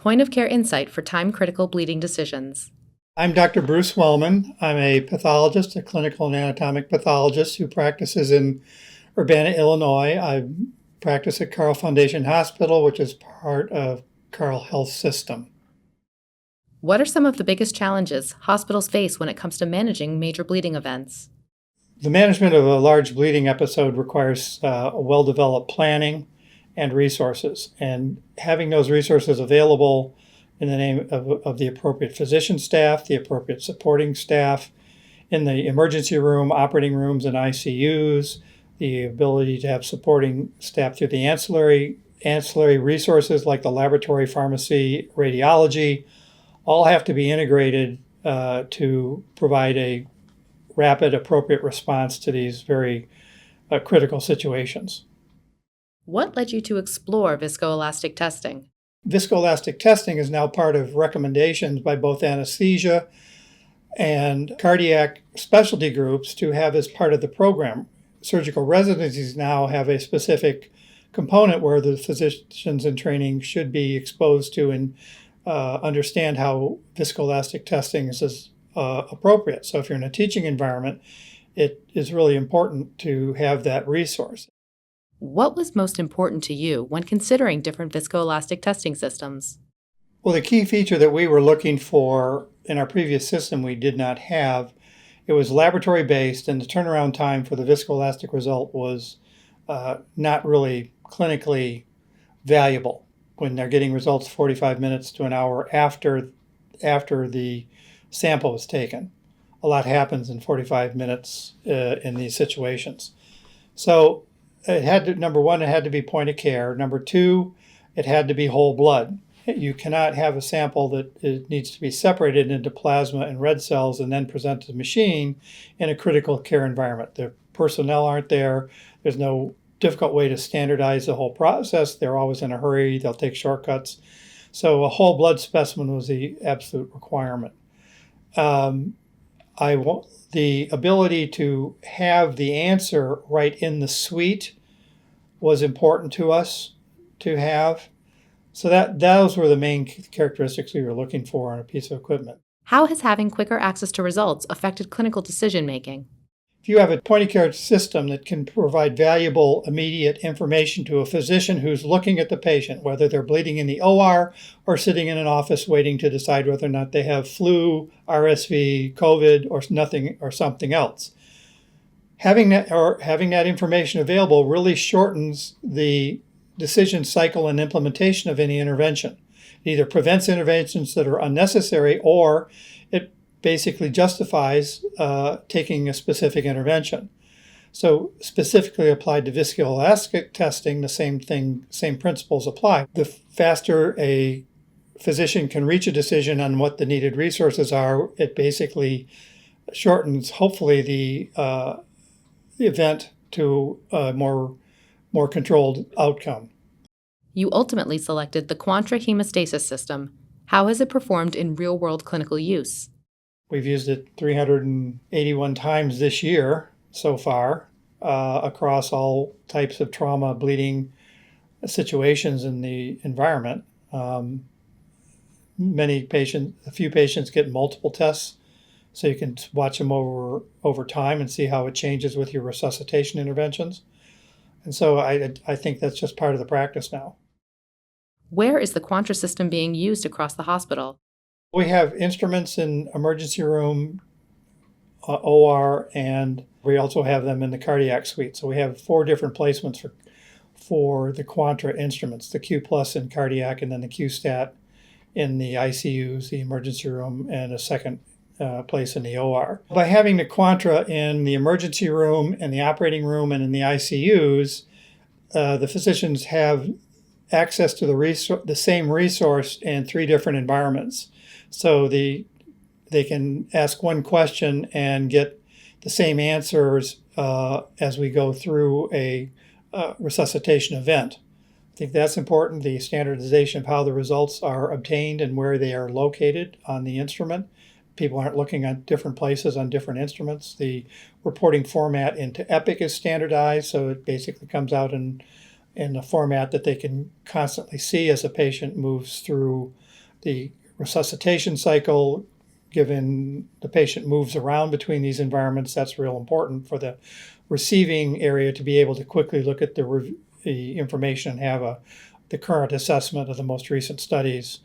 point-of-care insight for time-critical bleeding decisions. I'm Dr. Bruce Wellman. I'm a pathologist, a clinical and anatomic pathologist who practices in Urbana, Illinois. I practice at Carle Foundation Hospital, which is part of Carle Health System. What are some of the biggest challenges hospitals face when it comes to managing major bleeding events? The management of a large bleeding episode requires a well-developed planning and resources, and having those resources available in the name of the appropriate physician staff, the appropriate supporting staff, in the emergency room, operating rooms, and ICUs, the ability to have supporting staff through the ancillary resources like the laboratory, pharmacy, radiology, all have to be integrated to provide a rapid, appropriate response to these very critical situations. What led you to explore viscoelastic testing? Viscoelastic testing is now part of recommendations by both anesthesia and cardiac specialty groups to have as part of the program. Surgical residencies now have a specific component where the physicians in training should be exposed to and understand how viscoelastic testing is appropriate. So if you're in a teaching environment, it is really important to have that resource. What was most important to you when considering different viscoelastic testing systems? Well, the key feature that we were looking for in our previous system we did not have. It was laboratory-based, and the turnaround time for the viscoelastic result was not really clinically valuable when they're getting results 45 minutes to an hour after the sample was taken. A lot happens in 45 minutes in these situations. So it had to, number one, it had to be point of care. Number two, it had to be whole blood. You cannot have a sample that needs to be separated into plasma and red cells and then present to the machine in a critical care environment. The personnel aren't there. There's no difficult way to standardize the whole process. They're always in a hurry. They'll take shortcuts. So a whole blood specimen was the absolute requirement. The ability to have the answer right in the suite was important to us to have. So those were the main characteristics we were looking for on a piece of equipment. How has having quicker access to results affected clinical decision-making? If you have a point-of-care system that can provide valuable, immediate information to a physician who's looking at the patient, whether they're bleeding in the OR or sitting in an office waiting to decide whether or not they have flu, RSV, COVID, or nothing or something else, having that information available really shortens the decision cycle and implementation of any intervention. It either prevents interventions that are unnecessary or it basically justifies taking a specific intervention. So specifically applied to viscoelastic testing, the same principles apply. The faster a physician can reach a decision on what the needed resources are, it basically shortens, hopefully, the event to a more controlled outcome. You ultimately selected the Quantra Hemostasis System. How has it performed in real-world clinical use? We've used it 381 times this year so far across all types of trauma, bleeding situations in the environment. A few patients get multiple tests, so you can watch them over time and see how it changes with your resuscitation interventions. And so I think that's just part of the practice now. Where is the Quantra system being used across the hospital? We have instruments in emergency room, OR, and we also have them in the cardiac suite. So we have 4 different placements for the Quantra instruments, the Q Plus in cardiac and then the Q Stat in the ICUs, the emergency room, and a second place in the OR. By having the Quantra in the emergency room, in the operating room, and in the ICUs, the physicians have access to the same resource in 3 different environments. So they can ask one question and get the same answers as we go through a resuscitation event. I think that's important, the standardization of how the results are obtained and where they are located on the instrument. People aren't looking at different places on different instruments. The reporting format into Epic is standardized, so it basically comes out in a format that they can constantly see as a patient moves through the resuscitation cycle, given the patient moves around between these environments, that's real important for the receiving area to be able to quickly look at the information and have the current assessment of the most recent studies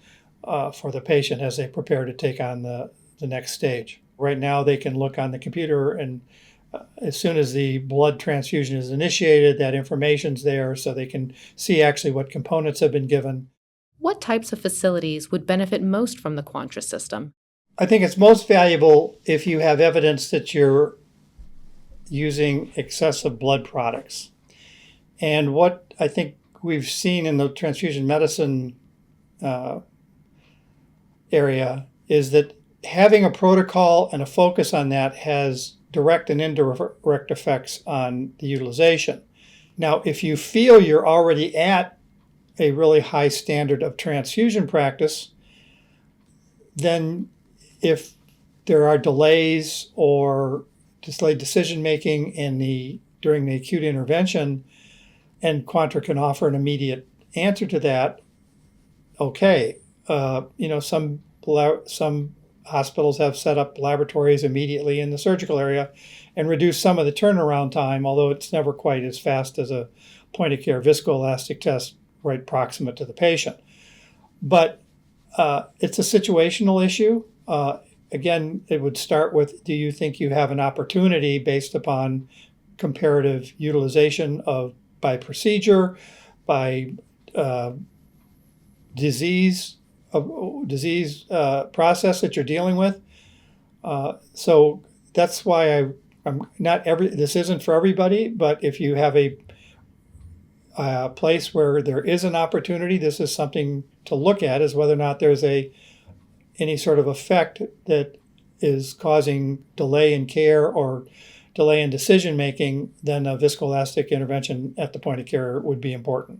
for the patient as they prepare to take on the next stage. Right now, they can look on the computer, and as soon as the blood transfusion is initiated, that information's there so they can see actually what components have been given. What types of facilities would benefit most from the Quantra system? I think it's most valuable if you have evidence that you're using excessive blood products. And what I think we've seen in the transfusion medicine area is that having a protocol and a focus on that has direct and indirect effects on the utilization. Now, if you feel you're already at a really high standard of transfusion practice, then if there are delays or delayed decision-making during the acute intervention, and Quantra can offer an immediate answer to that, okay. Some hospitals have set up laboratories immediately in the surgical area and reduce some of the turnaround time, although it's never quite as fast as a point-of-care viscoelastic test right proximate to the patient. But it's a situational issue. Again, it would start with, do you think you have an opportunity based upon comparative utilization by procedure, by disease process that you're dealing with? So that's why this isn't for everybody, but if you have a place where there is an opportunity, this is something to look at, is whether or not there's any sort of effect that is causing delay in care or delay in decision making. Then a viscoelastic intervention at the point of care would be important.